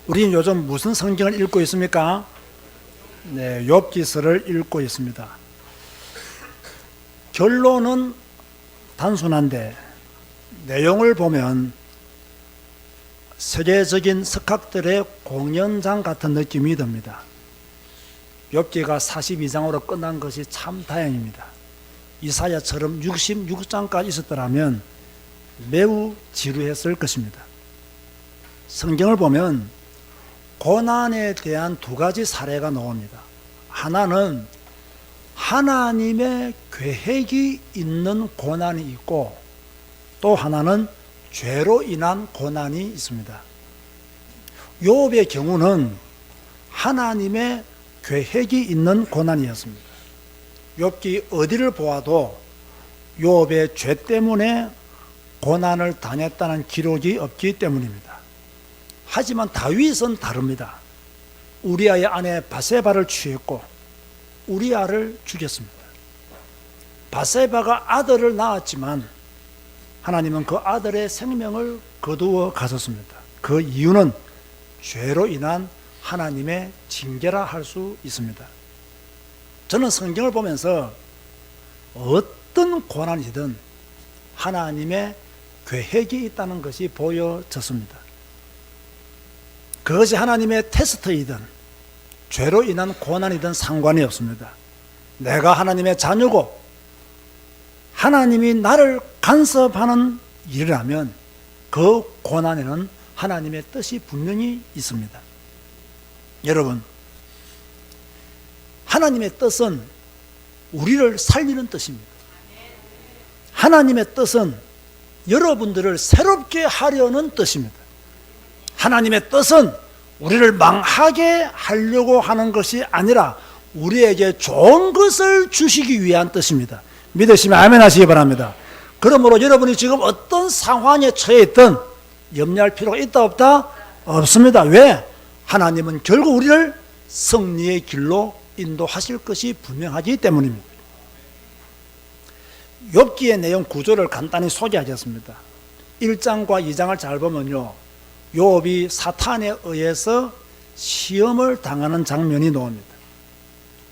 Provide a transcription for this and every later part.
우리는 요즘 무슨 성경을 읽고 있습니까? 네, 욥기서를 읽고 있습니다. 결론은 단순한데 내용을 보면 세계적인 석학들의 공연장 같은 느낌이 듭니다. 욥기가 42장으로 끝난 것이 참 다행입니다. 이사야처럼 66장까지 있었더라면 매우 지루했을 것입니다. 성경을 보면 고난에 대한 두 가지 사례가 나옵니다. 하나는 하나님의 계획이 있는 고난이 있고, 또 하나는 죄로 인한 고난이 있습니다. 욥의 경우는 하나님의 계획이 있는 고난이었습니다. 욥기 어디를 보아도 욥의 죄 때문에 고난을 당했다는 기록이 없기 때문입니다. 하지만 다윗은 다릅니다. 우리아의 아내 바세바를 취했고 우리아를 죽였습니다. 바세바가 아들을 낳았지만 하나님은 그 아들의 생명을 거두어 가셨습니다. 그 이유는 죄로 인한 하나님의 징계라 할 수 있습니다. 저는 성경을 보면서 어떤 고난이든 하나님의 계획이 있다는 것이 보여졌습니다. 그것이 하나님의 테스트이든 죄로 인한 고난이든 상관이 없습니다. 내가 하나님의 자녀고 하나님이 나를 간섭하는 일이라면 그 고난에는 하나님의 뜻이 분명히 있습니다. 여러분, 하나님의 뜻은 우리를 살리는 뜻입니다. 하나님의 뜻은 여러분들을 새롭게 하려는 뜻입니다. 하나님의 뜻은 우리를 망하게 하려고 하는 것이 아니라 우리에게 좋은 것을 주시기 위한 뜻입니다. 믿으시면 아멘 하시기 바랍니다. 그러므로 여러분이 지금 어떤 상황에 처해 있든 염려할 필요가 있다 없다? 없습니다. 왜? 하나님은 결국 우리를 승리의 길로 인도하실 것이 분명하기 때문입니다. 욥기의 내용 구조를 간단히 소개하겠습니다. 1장과 2장을 잘 보면요, 욥이 사탄에 의해서 시험을 당하는 장면이 나옵니다.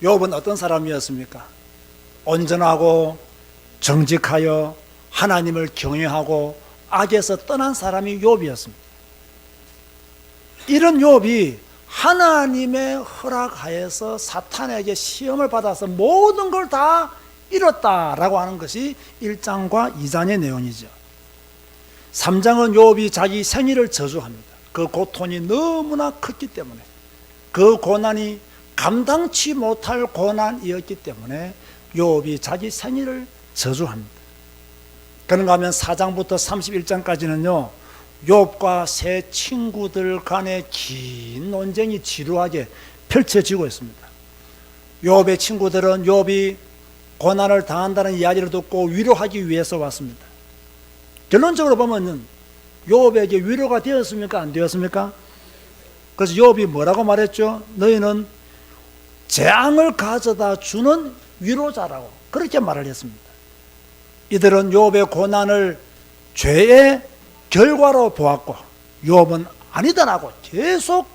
욥은 어떤 사람이었습니까? 온전하고 정직하여 하나님을 경외하고 악에서 떠난 사람이 욥이었습니다. 이런 욥이 하나님의 허락하에서 사탄에게 시험을 받아서 모든 걸 다 잃었다라고 하는 것이 1장과 2장의 내용이죠. 3장은 욥이 자기 생일을 저주합니다. 그 고통이 너무나 컸기 때문에, 그 고난이 감당치 못할 고난이었기 때문에 욥이 자기 생일을 저주합니다. 그런가 하면 4장부터 31장까지는요 욥과 세 친구들 간의 긴 논쟁이 지루하게 펼쳐지고 있습니다. 욥의 친구들은 욥이 고난을 당한다는 이야기를 듣고 위로하기 위해서 왔습니다. 결론적으로 보면 욥에게 위로가 되었습니까? 안 되었습니까? 그래서 욥이 뭐라고 말했죠? 너희는 재앙을 가져다 주는 위로자라고 그렇게 말을 했습니다. 이들은 욥의 고난을 죄의 결과로 보았고 욥은 아니다라고 계속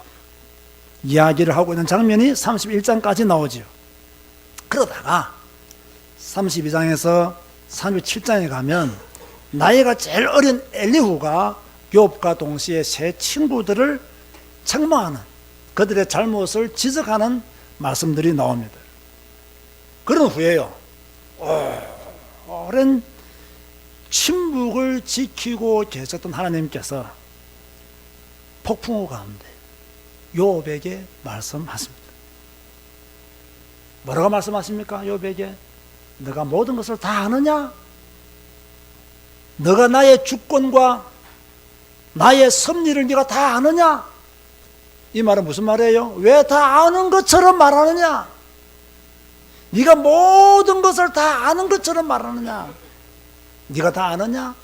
이야기를 하고 있는 장면이 31장까지 나오죠. 그러다가 32장에서 37장에 가면 나이가 제일 어린 엘리후가 욥과 동시에 세 친구들을 책망하는, 그들의 잘못을 지적하는 말씀들이 나옵니다. 그런 후에요, 오랜 침묵을 지키고 계셨던 하나님께서 폭풍우 가운데 욥에게 말씀하십니다. 뭐라고 말씀하십니까? 욥에게 너가 모든 것을 다 아느냐? 너가 나의 주권과 나의 섭리를 네가 다 아느냐? 이 말은 무슨 말이에요? 왜 다 아는 것처럼 말하느냐? 네가 모든 것을 다 아는 것처럼 말하느냐? 네가 다 아느냐?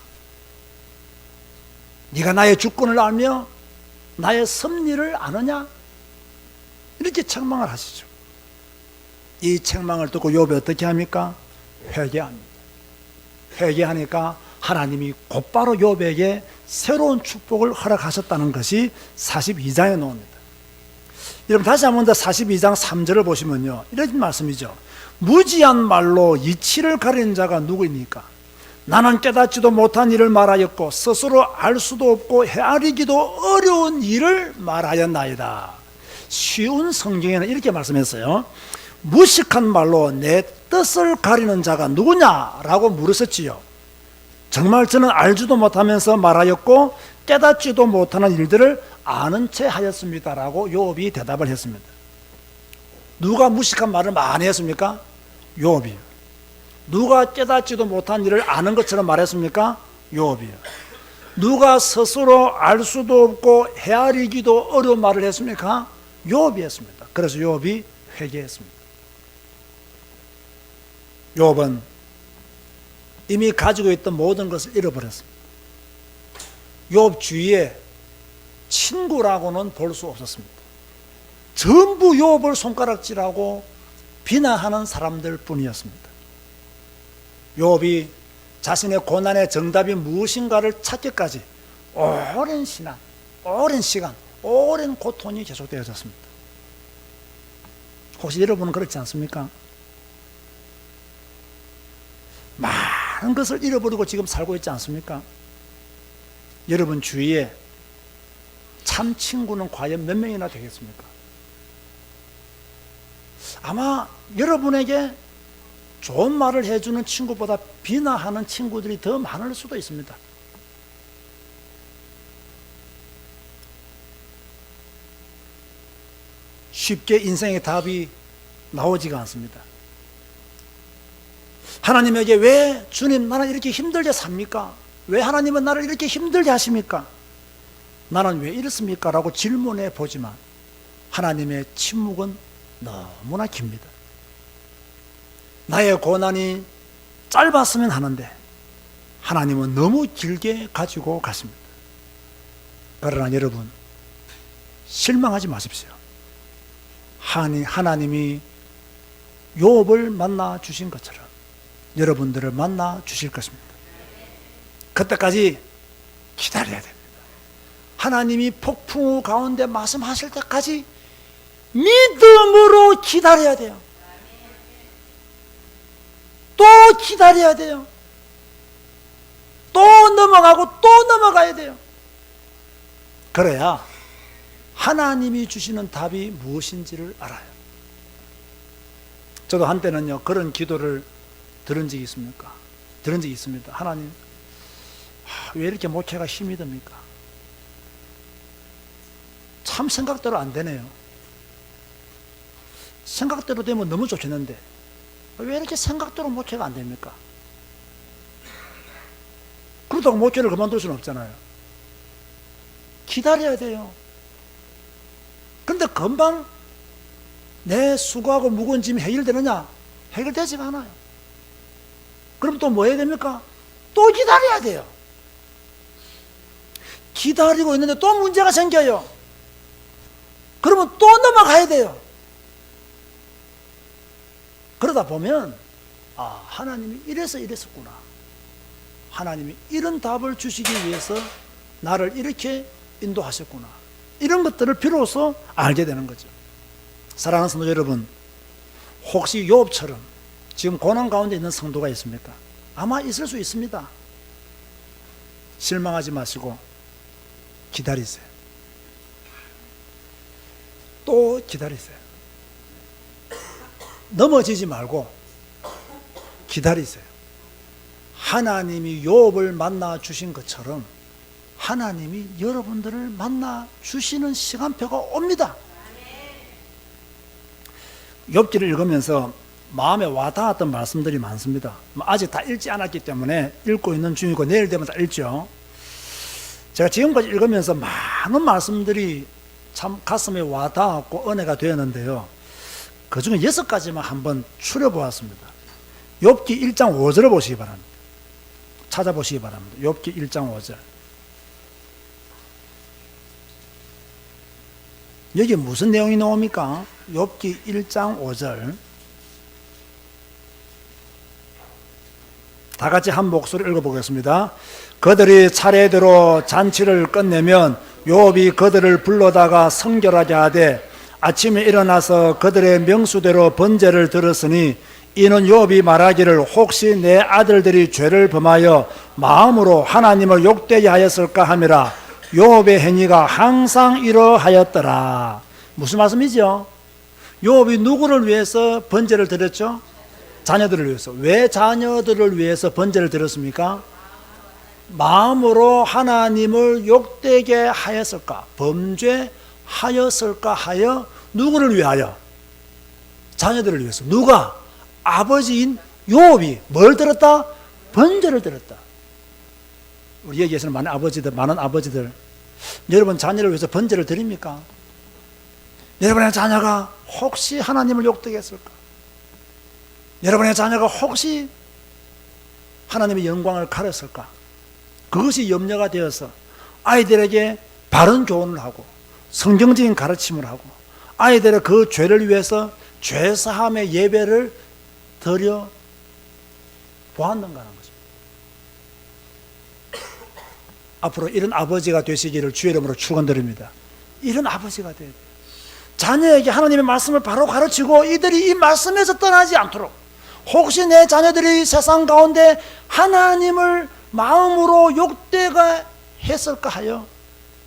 네가 나의 주권을 알며 나의 섭리를 아느냐? 이렇게 책망을 하시죠. 이 책망을 듣고 욥이 어떻게 합니까? 회개합니다. 회개하니까 하나님이 곧바로 욥에게 새로운 축복을 허락하셨다는 것이 42장에 나옵니다. 여러분 다시 한번 더 42장 3절을 보시면요, 이런 말씀이죠. 무지한 말로 이치를 가리는 자가 누구입니까? 나는 깨닫지도 못한 일을 말하였고 스스로 알 수도 없고 헤아리기도 어려운 일을 말하였나이다. 쉬운 성경에는 이렇게 말씀했어요. 무식한 말로 내 뜻을 가리는 자가 누구냐라고 물으셨지요. 정말 저는 알지도 못하면서 말하였고 깨닫지도 못하는 일들을 아는 채 하였습니다라고 욥이 대답을 했습니다. 누가 무식한 말을 많이 했습니까? 욥이요. 누가 깨닫지도 못한 일을 아는 것처럼 말했습니까? 욥이요. 누가 스스로 알 수도 없고 헤아리기도 어려운 말을 했습니까? 욥이 했습니다. 그래서 욥이 회개했습니다. 욥은 이미 가지고 있던 모든 것을 잃어버렸습니다. 욥 주위에 친구라고는 볼 수 없었습니다. 전부 욥을 손가락질하고 비난하는 사람들 뿐이었습니다. 욥이 자신의 고난의 정답이 무엇인가를 찾기까지 오랜 시간, 오랜 고통이 계속되어졌습니다. 혹시 여러분은 그렇지 않습니까? 많은 것을 잃어버리고 지금 살고 있지 않습니까? 여러분 주위에 참 친구는 과연 몇 명이나 되겠습니까? 아마 여러분에게 좋은 말을 해주는 친구보다 비난하는 친구들이 더 많을 수도 있습니다. 쉽게 인생의 답이 나오지가 않습니다. 하나님에게 왜 주님 나는 이렇게 힘들게 삽니까? 왜 하나님은 나를 이렇게 힘들게 하십니까? 나는 왜 이렇습니까? 라고 질문해 보지만 하나님의 침묵은 너무나 깁니다. 나의 고난이 짧았으면 하는데 하나님은 너무 길게 가지고 가십니다. 그러나 여러분 실망하지 마십시오. 하나님이 욥을 만나 주신 것처럼 여러분들을 만나 주실 것입니다. 그때까지 기다려야 됩니다. 하나님이 폭풍우 가운데 말씀하실 때까지 믿음으로 기다려야 돼요. 또 기다려야 돼요. 또 넘어가고 또 넘어가야 돼요. 그래야 하나님이 주시는 답이 무엇인지를 알아요. 저도 한때는요 그런 기도를 들은 적이 있습니까? 들은 적이 있습니다. 하나님, 왜 이렇게 목회가 힘이 듭니까? 참 생각대로 안 되네요. 생각대로 되면 너무 좋겠는데 왜 이렇게 생각대로 목회가 안 됩니까? 그렇다고 목회를 그만둘 수는 없잖아요. 기다려야 돼요. 그런데 금방 내 수고하고 무거운 짐이 해결되느냐? 해결되지가 않아요. 그럼 또 뭐 해야 됩니까? 또 기다려야 돼요. 기다리고 있는데 또 문제가 생겨요. 그러면 또 넘어가야 돼요. 그러다 보면 하나님이 이래서 이랬었구나. 하나님이 이런 답을 주시기 위해서 나를 이렇게 인도하셨구나. 이런 것들을 비로소 알게 되는 거죠. 사랑하는 성도 여러분, 혹시 욥처럼 지금 고난 가운데 있는 성도가 있습니까? 아마 있을 수 있습니다. 실망하지 마시고 기다리세요. 또 기다리세요. 넘어지지 말고 기다리세요. 하나님이 욥을 만나 주신 것처럼 하나님이 여러분들을 만나 주시는 시간표가 옵니다. 욥기를 읽으면서 마음에 와닿았던 말씀들이 많습니다. 아직 다 읽지 않았기 때문에 읽고 있는 중이고 내일 되면 다 읽죠. 제가 지금까지 읽으면서 많은 말씀들이 참 가슴에 와닿았고 은혜가 되었는데요. 그 중에 6가지만 한번 추려보았습니다. 욥기 1장 5절을 보시기 바랍니다. 찾아보시기 바랍니다. 욥기 1장 5절. 여기 무슨 내용이 나옵니까? 욥기 1장 5절. 다 같이 한 목소리 읽어보겠습니다. 그들이 차례대로 잔치를 끝내면 욥이 그들을 불러다가 성결하게 하되 아침에 일어나서 그들의 명수대로 번제를 들었으니 이는 욥이 말하기를 혹시 내 아들들이 죄를 범하여 마음으로 하나님을 욕되게 하였을까 하미라. 욥의 행위가 항상 이러하였더라. 무슨 말씀이죠? 욥이 누구를 위해서 번제를 드렸죠? 자녀들을 위해서. 왜 자녀들을 위해서 번제를 드렸습니까? 마음으로 하나님을 욕되게 하였을까? 범죄하였을까 하여 누구를 위하여? 자녀들을 위해서. 누가? 아버지인 욥이 뭘 들었다? 번제를 들었다. 우리 여기에서는 많은 아버지들, 여러분 자녀를 위해서 번제를 드립니까? 여러분의 자녀가 혹시 하나님을 욕되게 했을까? 여러분의 자녀가 혹시 하나님의 영광을 가렸을까? 그것이 염려가 되어서 아이들에게 바른 교훈을 하고 성경적인 가르침을 하고 아이들의 그 죄를 위해서 죄사함의 예배를 드려 보았는가 하는 것입니다. 앞으로 이런 아버지가 되시기를 주의 이름으로 축원드립니다. 이런 아버지가 되어야 돼요. 자녀에게 하나님의 말씀을 바로 가르치고 이들이 이 말씀에서 떠나지 않도록, 혹시 내 자녀들이 세상 가운데 하나님을 마음으로 욕되게 했을까 하여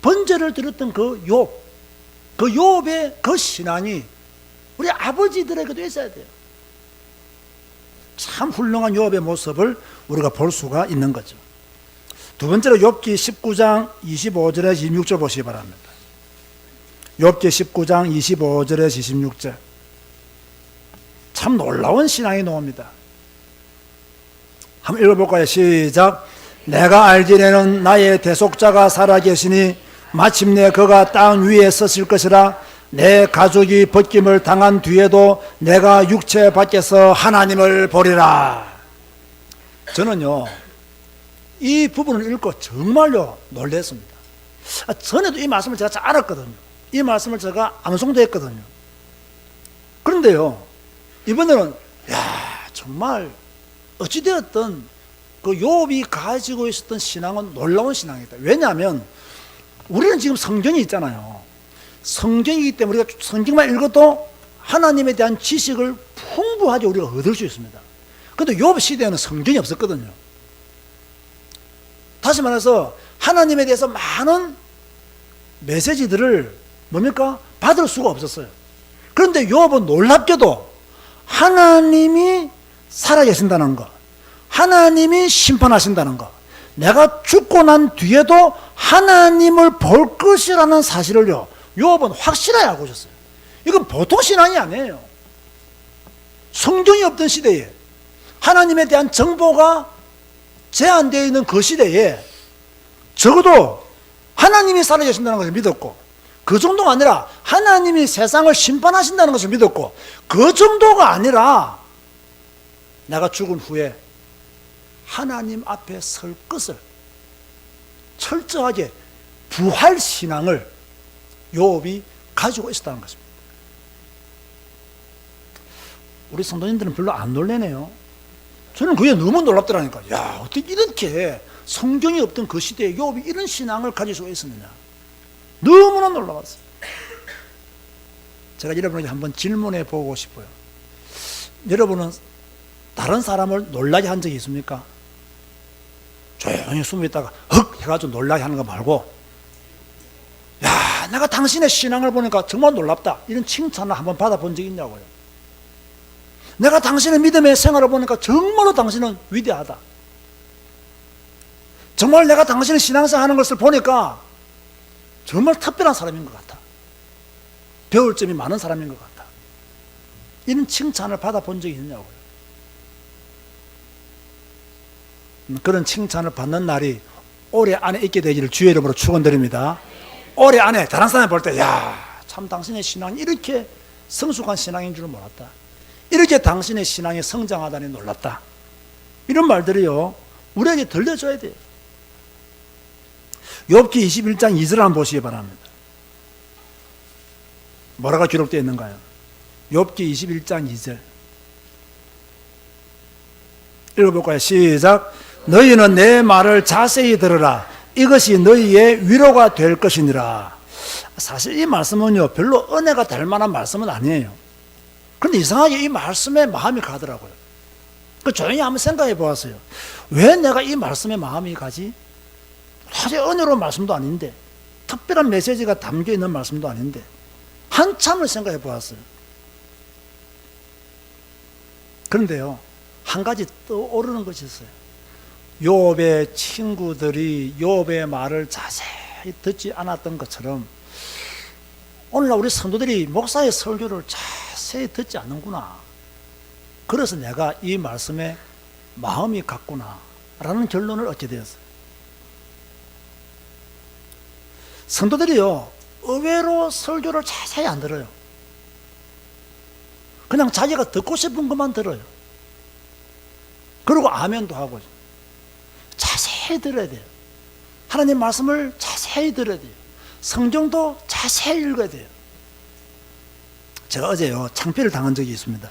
번제를 드렸던 그 욥의 그 신앙이 우리 아버지들에게도 있어야 돼요. 참 훌륭한 욥의 모습을 우리가 볼 수가 있는 거죠. 두 번째로 욥기 19장 25절에서 26절 보시기 바랍니다. 욥기 19장 25절에서 26절. 참 놀라운 신앙이 나옵니다. 한번 읽어볼까요? 시작. 내가 알기에는 나의 대속자가 살아계시니 마침내 그가 땅 위에 서실 것이라. 내 가족이 벗김을 당한 뒤에도 내가 육체 밖에서 하나님을 보리라. 저는요, 이 부분을 읽고 정말로 놀랐습니다. 전에도 이 말씀을 제가 잘 알았거든요. 이 말씀을 제가 암송도 했거든요. 그런데요, 이번에는 정말 어찌되었든 그 욥이 가지고 있었던 신앙은 놀라운 신앙이다. 왜냐하면 우리는 지금 성경이 있잖아요. 성경이기 때문에 우리가 성경만 읽어도 하나님에 대한 지식을 풍부하게 우리가 얻을 수 있습니다. 그런데 욥 시대에는 성경이 없었거든요. 다시 말해서 하나님에 대해서 많은 메시지들을 뭡니까? 받을 수가 없었어요. 그런데 욥은 놀랍게도 하나님이 살아계신다는 것, 하나님이 심판하신다는 것, 내가 죽고 난 뒤에도 하나님을 볼 것이라는 사실을요, 욥은 확실하게 알고 있었어요. 이건 보통 신앙이 아니에요. 성경이 없던 시대에 하나님에 대한 정보가 제한되어 있는 그 시대에 적어도 하나님이 살아계신다는 것을 믿었고, 그 정도가 아니라 하나님이 세상을 심판하신다는 것을 믿었고, 그 정도가 아니라 내가 죽은 후에 하나님 앞에 설 것을 철저하게 부활 신앙을 욥이 가지고 있었다는 것입니다. 우리 성도님들은 별로 안 놀래네요. 저는 그게 너무 놀랍더라니까. 야, 어떻게 이렇게 성경이 없던 그 시대에 욥이 이런 신앙을 가질 수가 있었느냐. 너무나 놀라웠어요. 제가 여러분에게 한번 질문해 보고 싶어요. 여러분은 다른 사람을 놀라게 한 적이 있습니까? 조용히 숨어 있다가 헉 해가지고 놀라게 하는 거 말고, 야, 내가 당신의 신앙을 보니까 정말 놀랍다, 이런 칭찬을 한번 받아본 적이 있냐고요. 내가 당신의 믿음의 생활을 보니까 정말로 당신은 위대하다, 정말 내가 당신의 신앙생활 하는 것을 보니까 정말 특별한 사람인 것 같아, 배울 점이 많은 사람인 것 같아, 이런 칭찬을 받아본 적이 있냐고요. 그런 칭찬을 받는 날이 올해 안에 있게 되기를 주의 이름으로 축원드립니다. 올해 안에 다른 사람이 볼 때, 야, 참 당신의 신앙이 이렇게 성숙한 신앙인 줄 몰랐다, 이렇게 당신의 신앙이 성장하다니 놀랍다, 이런 말들이요 우리에게 들려줘야 돼요. 욥기 21장 2절을 한번 보시기 바랍니다. 뭐라고 기록되어 있는가요? 욥기 21장 2절. 읽어볼까요? 시작. 너희는 내 말을 자세히 들으라. 이것이 너희의 위로가 될 것이니라. 사실 이 말씀은요, 별로 은혜가 될 만한 말씀은 아니에요. 그런데 이상하게 이 말씀에 마음이 가더라고요. 그 조용히 한번 생각해 보았어요. 왜 내가 이 말씀에 마음이 가지? 사실 은혜로운 말씀도 아닌데, 특별한 메시지가 담겨 있는 말씀도 아닌데, 한참을 생각해 보았어요. 그런데요, 한 가지 떠오르는 것이 있어요. 욥의 친구들이 욥의 말을 자세히 듣지 않았던 것처럼 오늘날 우리 성도들이 목사의 설교를 자세히 듣지 않는구나. 그래서 내가 이 말씀에 마음이 갔구나 라는 결론을 얻게 되었어요. 성도들이요, 의외로 설교를 자세히 안 들어요. 그냥 자기가 듣고 싶은 것만 들어요. 그리고 아멘도 하고. 자세히 들어야 돼요. 하나님 말씀을 자세히 들어야 돼요. 성경도 자세히 읽어야 돼요. 제가 어제요, 창피를 당한 적이 있습니다.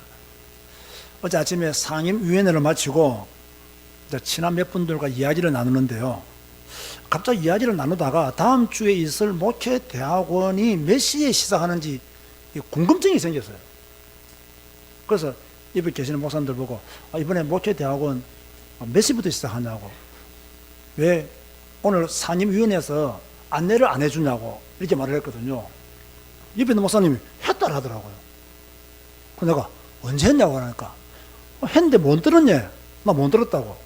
어제 아침에 상임위원회를 마치고 친한 몇 분들과 이야기를 나누는데요, 갑자기 이야기를 나누다가 다음 주에 있을 목회대학원이 몇 시에 시작하는지 궁금증이 생겼어요. 그래서 옆에 계시는 목사님들 보고, 이번에 목회대학원 몇 시부터 시작하냐고, 왜 오늘 상임위원회에서 안내를 안 해주냐고 이렇게 말을 했거든요. 옆에 있는 목사님이 했다라 하더라고요. 그래서 내가 언제 했냐고 하니까, 했는데 못 들었냐? 나 못 들었다고.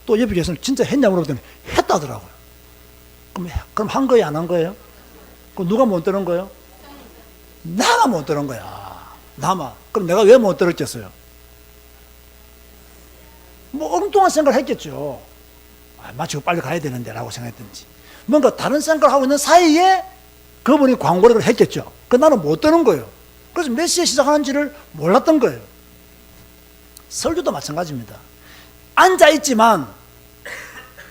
또 옆에 계시는 진짜 했냐고 그러더니 했다더라고요. 그럼 한 거예요, 안 한 거예요? 그럼 누가 못 들은 거예요? 나만 못 들은 거야. 나만. 그럼 내가 왜 못 들었겠어요? 뭐 엉뚱한 생각을 했겠죠. 마치고 빨리 가야 되는데 라고 생각했든지, 뭔가 다른 생각을 하고 있는 사이에 그분이 광고를 했겠죠. 그 나는 못 듣는 거예요. 그래서 몇 시에 시작하는지를 몰랐던 거예요. 설교도 마찬가지입니다. 앉아있지만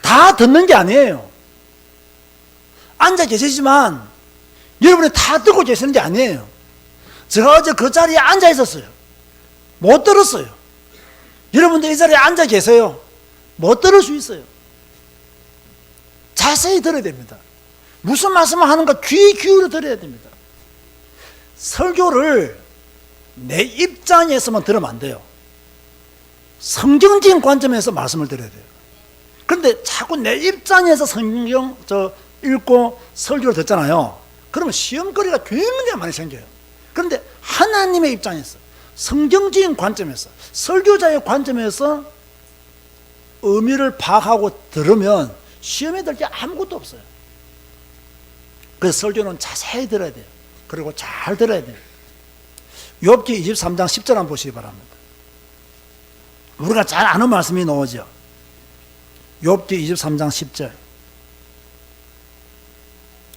다 듣는 게 아니에요. 앉아 계시지만 여러분이 다 듣고 계시는 게 아니에요. 제가 어제 그 자리에 앉아 있었어요. 못 들었어요. 여러분들 이 자리에 앉아 계세요. 못 들을 수 있어요. 자세히 들어야 됩니다. 무슨 말씀을 하는가 귀 기울여 들어야 됩니다. 설교를 내 입장에서만 들으면 안 돼요. 성경적인 관점에서 말씀을 드려야 돼요. 그런데 자꾸 내 입장에서 성경 읽고 설교를 듣잖아요. 그러면 시험거리가 굉장히 많이 생겨요. 그런데 하나님의 입장에서, 성경적인 관점에서, 설교자의 관점에서 의미를 파악하고 들으면 시험에 들 게 아무것도 없어요. 그래서 설교는 자세히 들어야 돼요. 그리고 잘 들어야 돼요. 욥기 23장 10절 한번 보시기 바랍니다. 우리가 잘 아는 말씀이 나오죠. 욥기 23장 10절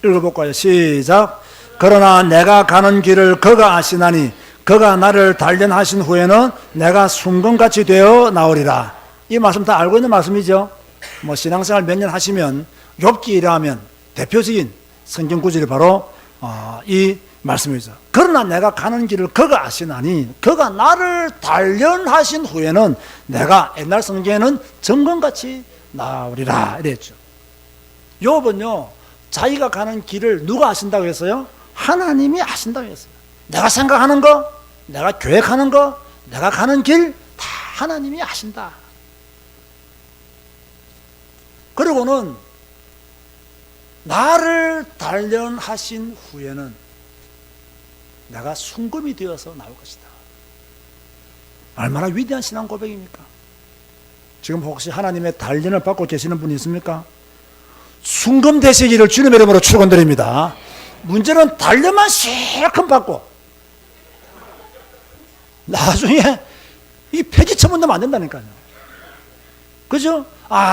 읽어볼까요? 시작. 그러나 내가 가는 길을 그가 아시나니 그가 나를 단련하신 후에는 내가 순금같이 되어 나오리라. 이 말씀 다 알고 있는 말씀이죠. 뭐 신앙생활 몇 년 하시면 욥기라 하면 대표적인 성경 구절이 바로 이 말씀이죠. 그러나 내가 가는 길을 그가 아시나니 그가 나를 단련하신 후에는 내가, 옛날 성경에는 정금같이 나오리라 이랬죠. 욥은요, 자기가 가는 길을 누가 아신다고 했어요? 하나님이 아신다고 했어요. 내가 생각하는 거, 내가 계획하는 거, 내가 가는 길 다 하나님이 아신다. 그리고는 나를 단련하신 후에는 내가 순금이 되어서 나올 것이다. 얼마나 위대한 신앙 고백입니까? 지금 혹시 하나님의 단련을 받고 계시는 분이 있습니까? 순금 되시기를 주님의 이름으로 축원드립니다. 문제는 단련만 실컷 받고 나중에 이 폐지 처분되면 안 된다니까요. 그죠?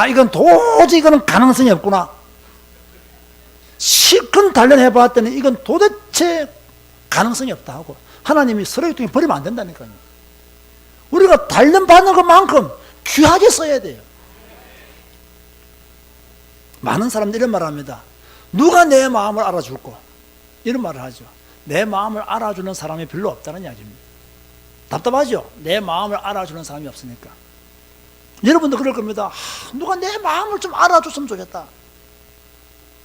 이건 도저히 이거는 가능성이 없구나. 실컷 단련해 봤더니 이건 도대체 가능성이 없다 하고 하나님이 쓰레기통에 버리면 안 된다니까요. 우리가 단련 받는 것만큼 귀하게 써야 돼요. 많은 사람들이 이런 말을 합니다. 누가 내 마음을 알아줄고, 이런 말을 하죠. 내 마음을 알아주는 사람이 별로 없다는 이야기입니다. 답답하죠? 내 마음을 알아주는 사람이 없으니까. 여러분도 그럴 겁니다. 누가 내 마음을 좀 알아줬으면 좋겠다.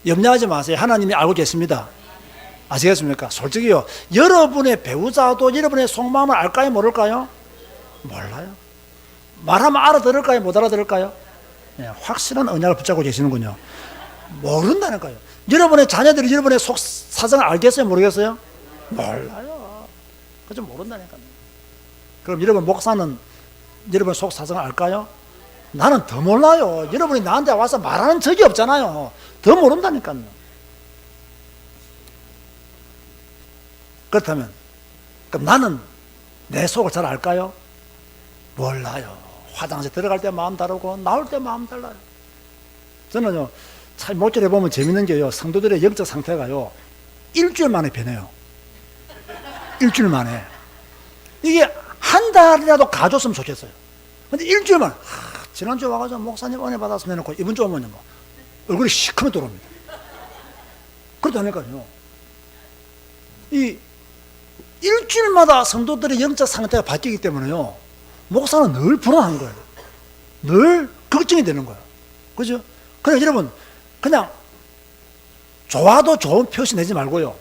염려하지 마세요. 하나님이 알고 계십니다. 아시겠습니까? 솔직히요, 여러분의 배우자도 여러분의 속마음을 알까요? 모를까요? 몰라요. 말하면 알아들을까요? 못 알아들을까요? 네, 확실한 언약을 붙잡고 계시는군요. 모른다니까요. 여러분의 자녀들이 여러분의 속 사정을 알겠어요? 모르겠어요? 몰라요. 그죠? 모른다니까요. 그럼 여러분 목사는 여러분 속 사정을 알까요? 나는 더 몰라요. 여러분이 나한테 와서 말하는 적이 없잖아요. 더 모른다니까요. 그렇다면 그럼 나는 내 속을 잘 알까요? 몰라요. 화장실 들어갈 때 마음 다르고 나올 때 마음 달라요. 저는요, 참 모처에 보면 재밌는 게요, 성도들의 영적 상태가요, 일주일 만에 변해요. 일주일 만에. 이게 한 달이라도 가줬으면 좋겠어요. 근데 일주일 만에, 지난주에 와가지고 목사님 은혜 받았으면 해놓고 이번 주에 오면요, 뭐 얼굴이 시커멓게 돌아옵니다. 그렇다니까요. 이 일주일마다 성도들의 영적 상태가 바뀌기 때문에요, 목사는 늘 불안한 거예요. 늘 걱정이 되는 거예요. 그죠? 그냥 여러분, 그냥 좋아도 좋은 표시 내지 말고요,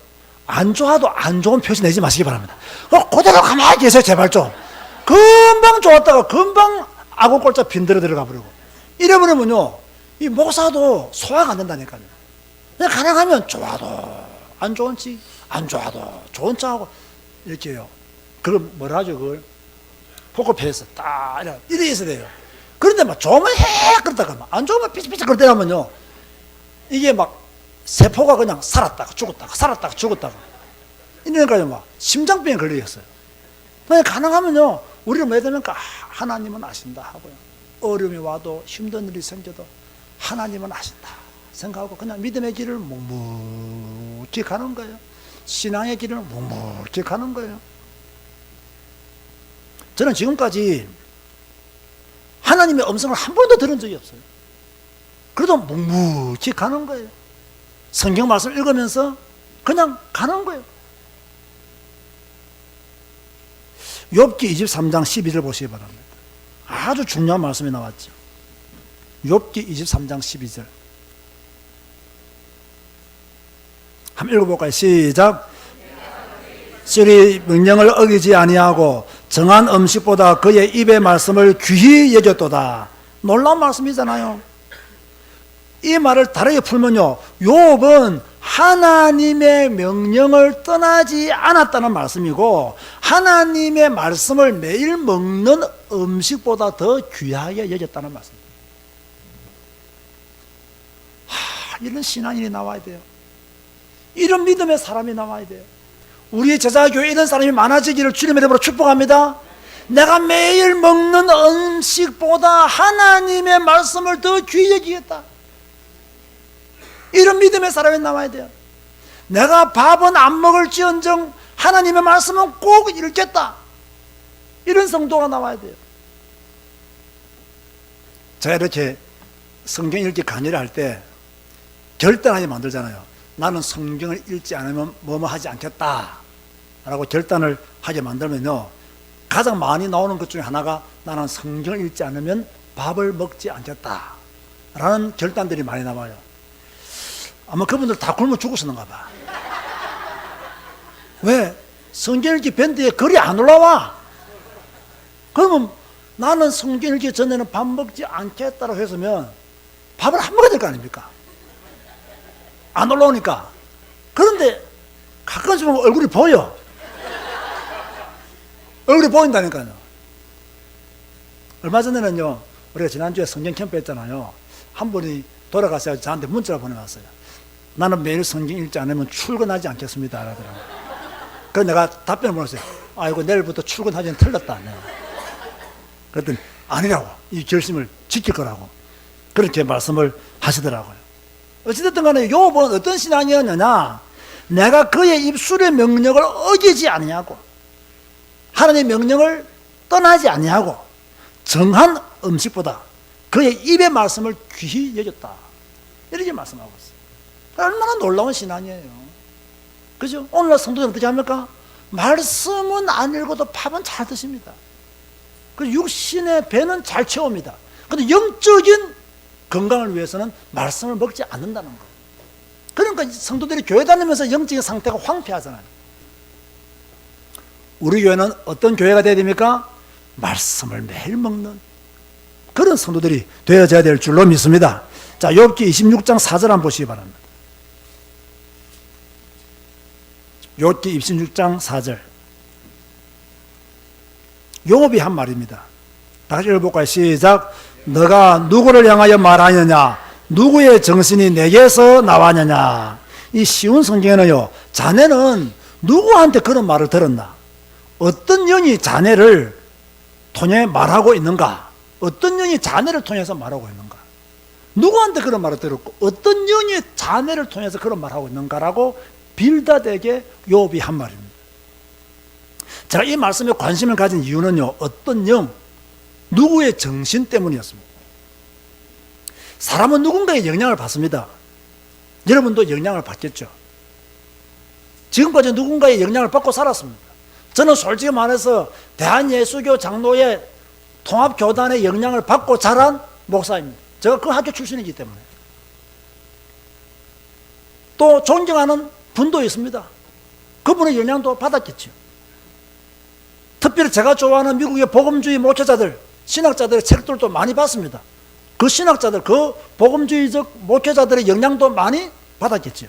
안 좋아도 안 좋은 표시 내지 마시기 바랍니다. 그대로 가만히 계세요, 제발 좀. 금방 좋았다가 금방 악어 꼴자 빈들어 들어가 버리고. 이래버리면요, 이 목사도 소화가 안 된다니까요. 그냥 가능하면 좋아도 안 좋은 척, 안 좋아도 좋은 척하고, 이렇게요. 그걸 뭐라 하죠, 그걸? 포커페이스 딱 이래 있어야 돼요. 그런데 막 좋으면 해 그러다가 막 안 좋으면 삐쩍삐쩍 그러다가면요, 이게 막 세포가 그냥 살았다가 죽었다가 살았다가 죽었다가 이러니까요, 막 심장병에 걸리겠어요. 그냥 가능하면요, 우리는 뭐 해야 됩니까? 하나님은 아신다 하고요, 어려움이 와도 힘든 일이 생겨도 하나님은 아신다 생각하고 그냥 믿음의 길을 묵묵히 가는 거예요. 신앙의 길을 묵묵히 가는 거예요. 저는 지금까지 하나님의 음성을 한 번도 들은 적이 없어요. 그래도 묵묵히 가는 거예요. 성경 말씀 읽으면서 그냥 가는 거예요. 욥기 23장 12절 보시기 바랍니다. 아주 중요한 말씀이 나왔죠. 욥기 23장 12절 한번 읽어볼까요? 시작. 시리 명령을 어기지 아니하고 정한 음식보다 그의 입의 말씀을 귀히 여겼도다. 놀라운 말씀이잖아요. 이 말을 다르게 풀면요, 욥은 하나님의 명령을 떠나지 않았다는 말씀이고, 하나님의 말씀을 매일 먹는 음식보다 더 귀하게 여겼다는 말씀입니다. 이런 신앙인이 나와야 돼요. 이런 믿음의 사람이 나와야 돼요. 우리 제자교회에 이런 사람이 많아지기를 주님의 이름으로 축복합니다. 내가 매일 먹는 음식보다 하나님의 말씀을 더 귀히 여기겠다. 이런 믿음의 사람이 나와야 돼요. 내가 밥은 안 먹을지언정 하나님의 말씀은 꼭 읽겠다. 이런 성도가 나와야 돼요. 제가 이렇게 성경 읽기 강의를 할 때 결단하게 만들잖아요. 나는 성경을 읽지 않으면 뭐뭐 하지 않겠다 라고 결단을 하게 만들면요, 가장 많이 나오는 것 중에 하나가 나는 성경을 읽지 않으면 밥을 먹지 않겠다 라는 결단들이 많이 나와요. 아마 그분들 다 굶어 죽었었는가 봐. 왜? 성경 읽기 밴드에 글이 안 올라와. 그러면 나는 성경 읽기 전에는 밥 먹지 않겠다라고 했으면 밥을 안 먹어야 될 거 아닙니까? 안 올라오니까. 그런데 가끔씩 보면 얼굴이 보여. 얼굴이 보인다니까요. 얼마 전에는요, 우리가 지난주에 성경 캠프 했잖아요. 한 분이 돌아가서 저한테 문자를 보내왔어요. 나는 매일 성경 읽지 않으면 출근하지 않겠습니다 라더라고요. 그래서 내가 답변을 보냈어요. 아이고, 내일부터 출근하기는 틀렸다. 그랬더니 아니라고, 이 결심을 지킬 거라고 그렇게 말씀을 하시더라고요. 어찌됐든 간에 욥은 어떤 신앙이었느냐, 내가 그의 입술의 명령을 어기지 아니하고 하나님의 명령을 떠나지 아니하고 정한 음식보다 그의 입의 말씀을 귀히 여겼다, 이렇게 말씀하고 있어요. 얼마나 놀라운 신앙이에요. 그죠? 오늘날 성도들 어떻게 합니까? 말씀은 안 읽어도 밥은 잘 드십니다. 그 육신의 배는 잘 채웁니다. 근데 영적인 건강을 위해서는 말씀을 먹지 않는다는 거예요. 그러니까 성도들이 교회 다니면서 영적인 상태가 황폐하잖아요. 우리 교회는 어떤 교회가 되어야 됩니까? 말씀을 매일 먹는 그런 성도들이 되어져야 될 줄로 믿습니다. 자, 욥기 26장 4절 한번 보시기 바랍니다. 욥기 26장 4절. 욥이 한 말입니다. 다시 읽어볼까요? 시작. 너가 누구를 향하여 말하느냐? 누구의 정신이 내게서 나왔느냐? 이 쉬운 성경에는요, 자네는 누구한테 그런 말을 들었나? 어떤 영이 자네를 통해 말하고 있는가? 어떤 영이 자네를 통해서 말하고 있는가? 누구한테 그런 말을 들었고 어떤 영이 자네를 통해서 그런 말하고 있는가라고 빌닷에게 욥이 한 말입니다. 제가 이 말씀에 관심을 가진 이유는요, 어떤 영, 누구의 정신 때문이었습니다. 사람은 누군가의 영향을 받습니다. 여러분도 영향을 받겠죠. 지금까지 누군가의 영향을 받고 살았습니다. 저는 솔직히 말해서 대한예수교 장로의 통합교단의 영향을 받고 자란 목사입니다. 제가 그 학교 출신이기 때문에. 또 존경하는 분도 있습니다. 그분의 영향도 받았겠죠. 특별히 제가 좋아하는 미국의 복음주의 목회자들, 신학자들의 책들도 많이 봤습니다. 그 신학자들, 그 복음주의적 목회자들의 영향도 많이 받았겠죠.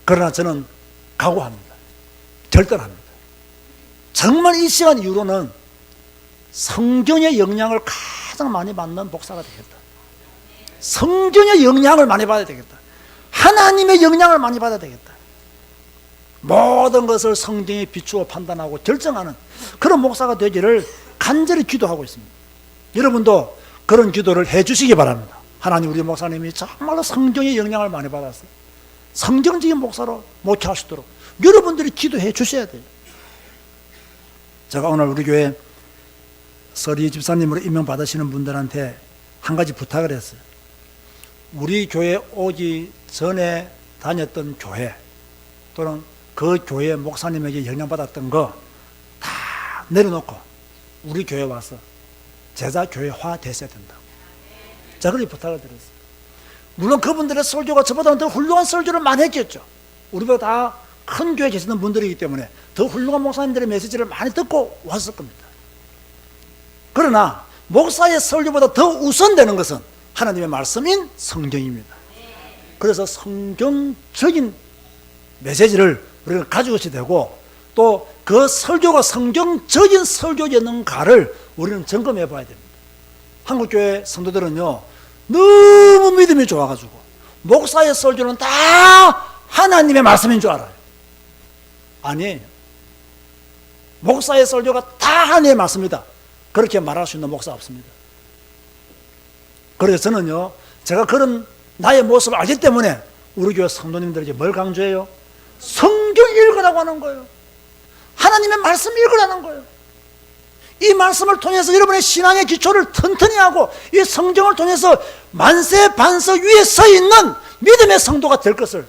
그러나 저는 각오합니다. 결단합니다. 정말 이 시간 이후로는 성경의 영향을 가장 많이 받는 목사가 되겠다. 성경의 영향을 많이 받아야 되겠다. 하나님의 영향을 많이 받아야 되겠다. 모든 것을 성경에 비추어 판단하고 결정하는 그런 목사가 되기를 간절히 기도하고 있습니다. 여러분도 그런 기도를 해 주시기 바랍니다. 하나님, 우리 목사님이 정말로 성경의 영향을 많이 받아서 성경적인 목사로 목회하시도록 여러분들이 기도해 주셔야 돼요. 제가 오늘 우리 교회 서리 집사님으로 임명받으시는 분들한테 한 가지 부탁을 했어요. 우리 교회 오기 전에 다녔던 교회 또는 그 교회 목사님에게 영향받았던 거 다 내려놓고 우리 교회 와서 제자 교회화 됐어야 된다고. 제가 그렇게 부탁을 드렸어요. 물론 그분들의 설교가 저보다는 더 훌륭한 설교를 많이 했겠죠. 우리보다 다 큰 교회에 계시는 분들이기 때문에 더 훌륭한 목사님들의 메시지를 많이 듣고 왔을 겁니다. 그러나 목사의 설교보다 더 우선되는 것은 하나님의 말씀인 성경입니다. 그래서 성경적인 메시지를 우리가 가지고 있어야 되고, 또 그 설교가 성경적인 설교였는가를 우리는 점검해 봐야 됩니다. 한국교회 성도들은요, 너무 믿음이 좋아가지고 목사의 설교는 다 하나님의 말씀인 줄 알아요. 아니에요. 목사의 설교가 다 하나님의 말씀이다, 그렇게 말할 수 있는 목사 없습니다. 그래서 저는요, 제가 그런 나의 모습을 알기 때문에 우리 교회 성도님들에게 뭘 강조해요? 성경 읽으라고 하는 거예요. 하나님의 말씀 읽으라는 거예요. 이 말씀을 통해서 여러분의 신앙의 기초를 튼튼히 하고 이 성경을 통해서 만세 반석 위에 서 있는 믿음의 성도가 될 것을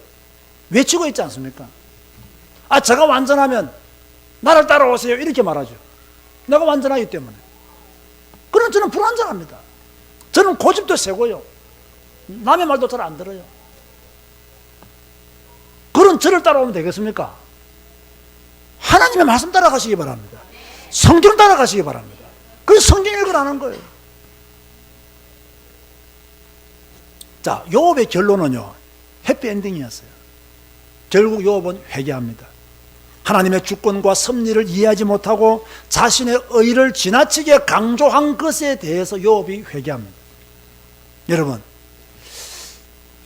외치고 있지 않습니까? 아, 제가 완전하면 나를 따라오세요 이렇게 말하죠. 내가 완전하기 때문에. 그럼 저는 불완전합니다. 저는 고집도 세고요, 남의 말도 잘 안 들어요. 그런 저를 따라오면 되겠습니까? 하나님의 말씀 따라가시기 바랍니다. 성경 따라가시기 바랍니다. 그래서 성경 읽으라는 거예요. 자, 욥의 결론은요, 해피엔딩이었어요. 결국 욥은 회개합니다. 하나님의 주권과 섭리를 이해하지 못하고 자신의 의를 지나치게 강조한 것에 대해서 욥이 회개합니다. 여러분,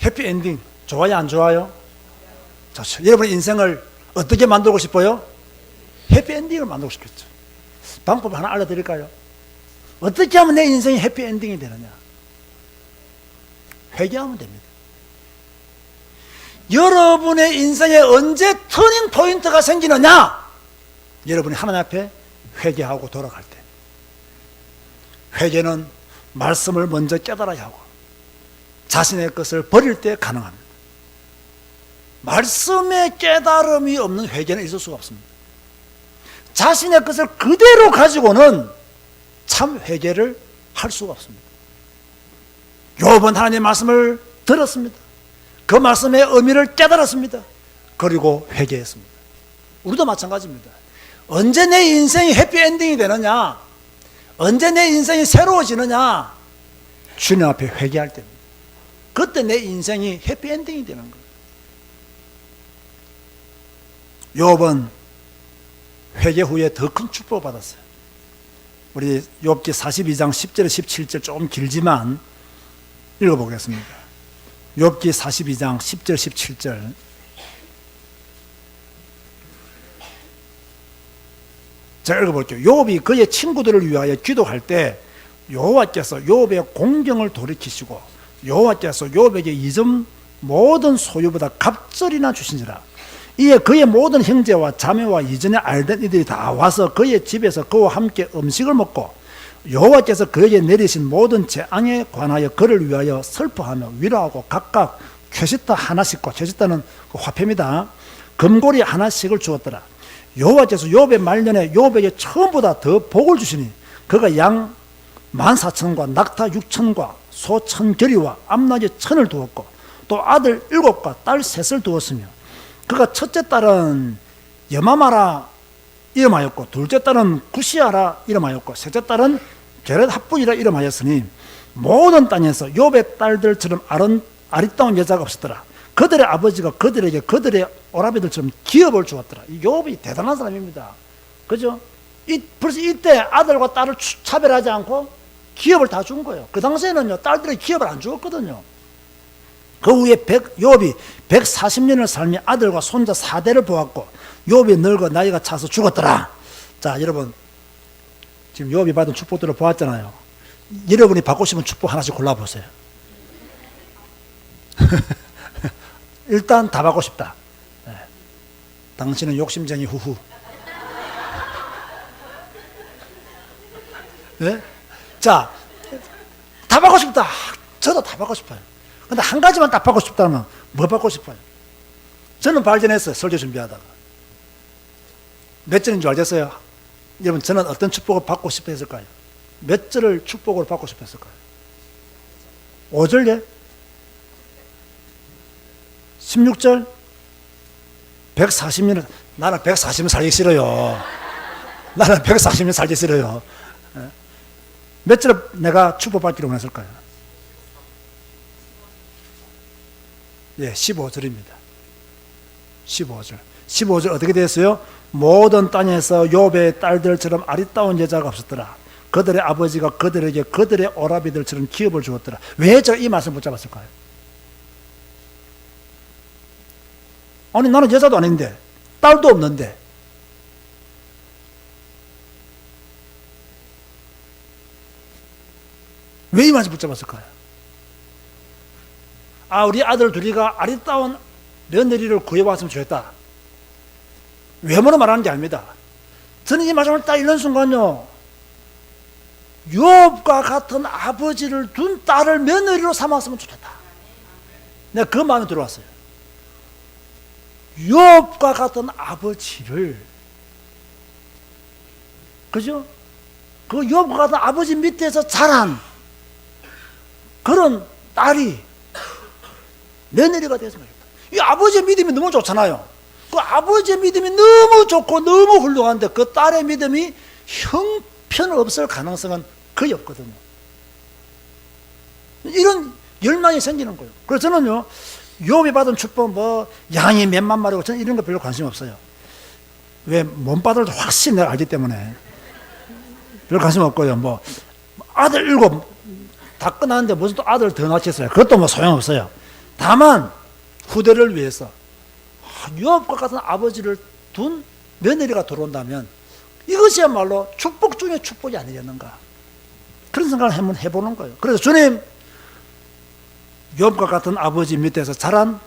해피엔딩 좋아요, 안 좋아요? 좋죠. 여러분 인생을 어떻게 만들고 싶어요? 해피엔딩을 만들고 싶겠죠. 방법 하나 알려드릴까요? 어떻게 하면 내 인생이 해피엔딩이 되느냐? 회개하면 됩니다. 여러분의 인생에 언제 터닝 포인트가 생기느냐? 여러분이 하나님 앞에 회개하고 돌아갈 때. 회개는 말씀을 먼저 깨달아야 하고 자신의 것을 버릴 때 가능합니다. 말씀의 깨달음이 없는 회개는 있을 수가 없습니다. 자신의 것을 그대로 가지고는 참 회개를 할 수가 없습니다. 욥은 하나님의 말씀을 들었습니다. 그 말씀의 의미를 깨달았습니다. 그리고 회개했습니다. 우리도 마찬가지입니다. 언제 내 인생이 해피엔딩이 되느냐, 언제 내 인생이 새로워지느냐, 주님 앞에 회개할 때입니다. 그때 내 인생이 해피엔딩이 되는 거예요. 욥은 회개 후에 더 큰 축복을 받았어요. 우리 욥기 42장 10절 17절 조금 길지만 읽어보겠습니다. 욥기 42장 10절 17절. 제가 읽어볼게요. 욥이 그의 친구들을 위하여 기도할 때 여호와께서 욥의 공경을 돌이키시고 여호와께서 욥에게 이전 모든 소유보다 갑절이나 주시니라. 이에 그의 모든 형제와 자매와 이전에 알던 이들이 다 와서 그의 집에서 그와 함께 음식을 먹고 여호와께서 그에게 내리신 모든 재앙에 관하여 그를 위하여 슬퍼하며 위로하고 각각 쾌시타 하나씩과, 쾌시타는 그 화폐입니다, 금고리 하나씩을 주었더라. 여호와께서 욥의 말년에 욥에게 처음보다 더 복을 주시니 그가 양 14,000과 낙타 6,000과 소 1,000결이와 암나귀 1,000을 두었고 또 아들 7과 딸 3을 두었으며 그가 첫째 딸은 여마마라 이름하였고 둘째 딸은 구시아라 이름하였고 셋째 딸은 게렛 합분이라 이름하였으니 모든 땅에서 욥의 딸들처럼 아리따운 여자가 없었더라. 그들의 아버지가 그들에게 그들의 오라비들처럼 기업을 주었더라. 이 욥이 대단한 사람입니다. 그죠? 벌써 이때 아들과 딸을 차별하지 않고 기업을 다 준 거예요. 그 당시에는요, 딸들이 기업을 안 주었거든요. 그 후에 욥이 140년을 살며 아들과 손자 4대를 보았고 욥이 늙어 나이가 차서 죽었더라. 자, 여러분 지금 욥이 받은 축복들을 보았잖아요. 여러분이 받고 싶은 축복 하나씩 골라보세요. 일단 다 받고 싶다. 네. 당신은 욕심쟁이 후후. 네? 자, 다 받고 싶다. 저도 다 받고 싶어요. 근데 한 가지만 딱 받고 싶다면 뭐 받고 싶어요? 저는 발견했어요. 설교 준비하다가. 몇 절인 줄 알겠어요? 여러분, 저는 어떤 축복을 받고 싶어 했을까요? 몇 절을 축복으로 받고 싶어 했을까요? 5절에? 16절? 140년, 나는 140년 살기 싫어요. 나는 140년 살기 싫어요. 몇 절에 내가 축복받기로 원했을까요? 예, 15절입니다. 15절. 15절 어떻게 되었어요? 모든 땅에서 욥의 딸들처럼 아리따운 여자가 없었더라. 그들의 아버지가 그들에게 그들의 오라비들처럼 기업을 주었더라. 왜 제가 이 말씀을 붙잡았을까요? 아니, 나는 여자도 아닌데, 딸도 없는데. 왜 이 말씀 붙잡았을까요? 아, 우리 아들 둘이가 아리따운 며느리를 구해왔으면 좋겠다. 외모로 말하는 게 아닙니다. 저는 이 말씀을 딱 읽는 순간요, 욥과 같은 아버지를 둔 딸을 며느리로 삼았으면 좋겠다. 내가 그 마음이 들어왔어요. 욥과 같은 아버지를, 그죠? 그 욥과 같은 아버지 밑에서 자란 그런 딸이 며느리가 됐으면 좋겠다. 이 아버지의 믿음이 너무 좋잖아요. 그 아버지의 믿음이 너무 좋고 너무 훌륭한데 그 딸의 믿음이 형편없을 가능성은 거의 없거든요. 이런 열망이 생기는 거예요. 그래서 저는요, 욥이 받은 축복 뭐 양이 몇만 마리고 저는 이런 거 별로 관심 없어요. 왜? 몸바닥을 확실히 내가 알기 때문에 별 관심 없고요. 뭐 아들 7 다 끝났는데 무슨 또 아들 더 낳겠어요. 그것도 뭐 소용없어요. 다만 후대를 위해서 욥과 같은 아버지를 둔 며느리가 들어온다면 이것이야말로 축복 중에 축복이 아니겠는가, 그런 생각을 한번 해보는 거예요. 그래서 주님, 욥과 같은 아버지 밑에서 자란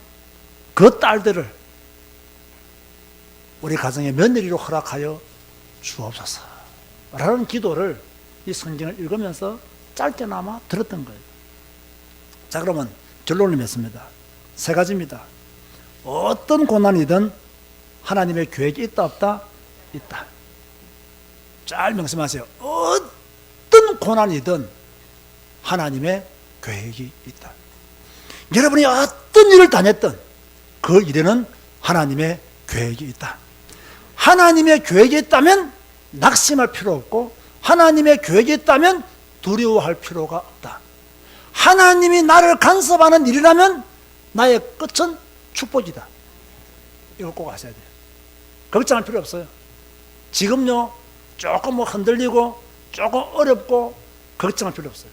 그 딸들을 우리 가정의 며느리로 허락하여 주옵소서 라는 기도를 이 성경을 읽으면서 짧게나마 들었던 거예요. 자, 그러면 결론을 맺습니다. 3가지입니다. 어떤 고난이든 하나님의 계획이 있다 없다? 있다. 잘 명심하세요. 어떤 고난이든 하나님의 계획이 있다. 여러분이 어떤 일을 다녔던 그 일에는 하나님의 계획이 있다. 하나님의 계획이 있다면 낙심할 필요 없고, 하나님의 계획이 있다면 두려워할 필요가 없다. 하나님이 나를 간섭하는 일이라면 나의 끝은 축복이다. 이걸 꼭 아셔야 돼요. 걱정할 필요 없어요. 지금요 조금 흔들리고 조금 어렵고 걱정할 필요 없어요.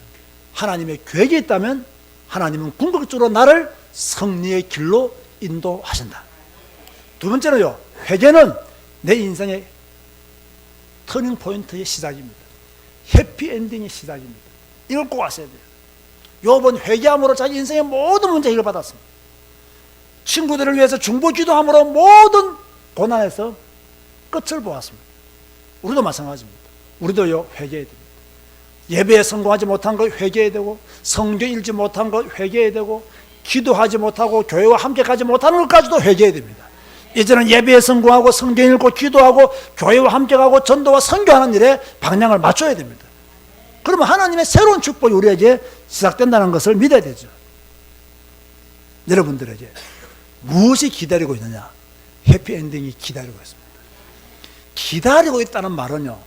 하나님의 계획이 있다면 하나님은 궁극적으로 나를 승리의 길로 인도하신다. 두 번째는요, 회개는 내 인생의 터닝 포인트의 시작입니다. 해피엔딩의 시작입니다. 이걸 꼭 아셔야 돼요. 욥은 회개함으로 자기 인생의 모든 문제 해결받았습니다. 친구들을 위해서 중보기도함으로 모든 고난에서 끝을 보았습니다. 우리도 마찬가지입니다. 우리도요 회개해야 됩니다. 예배에 성공하지 못한 거 회개해야 되고, 성경 읽지 못한 거 회개해야 되고, 기도하지 못하고 교회와 함께 가지 못하는 것까지도 회개해야 됩니다. 이제는 예배에 성공하고 성경 읽고 기도하고 교회와 함께 가고 전도와 선교하는 일에 방향을 맞춰야 됩니다. 그러면 하나님의 새로운 축복이 우리에게 시작된다는 것을 믿어야 되죠. 여러분들에게 무엇이 기다리고 있느냐? 해피엔딩이 기다리고 있습니다. 기다리고 있다는 말은요,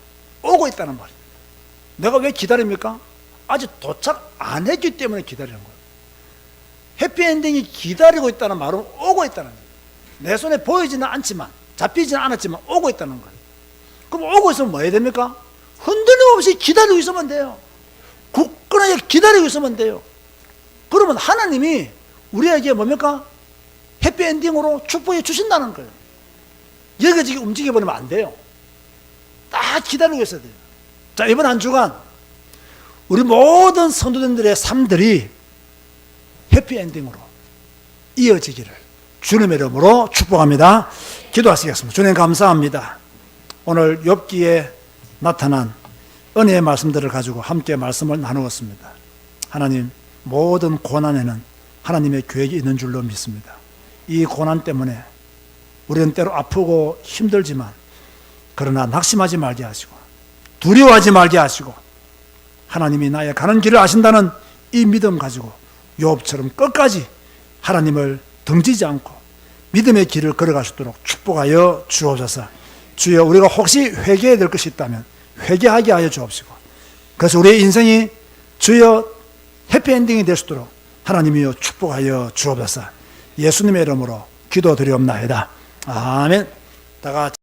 오고 있다는 말이에요. 내가 왜 기다립니까? 아직 도착 안 했기 때문에 기다리는 거예요. 해피엔딩이 기다리고 있다는 말은 오고 있다는 거예요. 내 손에 보이지는 않지만, 잡히지는 않았지만 오고 있다는 거예요. 그럼 오고 있으면 뭐 해야 됩니까? 흔들림 없이 기다리고 있으면 돼요. 굳건하게 기다리고 있으면 돼요. 그러면 하나님이 우리에게 뭡니까? 해피엔딩으로 축복해 주신다는 거예요. 여기저기 움직여버리면 안 돼요. 딱 기다리고 있어야 돼요. 자, 이번 한 주간 우리 모든 성도님들의 삶들이 해피엔딩으로 이어지기를 주님의 이름으로 축복합니다. 기도하시겠습니다. 주님 감사합니다. 오늘 욥기에 나타난 은혜의 말씀들을 가지고 함께 말씀을 나누었습니다. 하나님, 모든 고난에는 하나님의 계획이 있는 줄로 믿습니다. 이 고난 때문에 우리는 때로 아프고 힘들지만, 그러나 낙심하지 말게 하시고 두려워하지 말게 하시고, 하나님이 나의 가는 길을 아신다는 이 믿음 가지고 욥처럼 끝까지 하나님을 등지지 않고 믿음의 길을 걸어갈 수 있도록 축복하여 주옵소서. 주여, 우리가 혹시 회개해야 될 것이 있다면 회개하게 하여 주옵시고, 그래서 우리의 인생이 주여 해피엔딩이 될 수 있도록 하나님이여 축복하여 주옵소서. 예수님의 이름으로 기도드리옵나이다. 아멘. 다 같이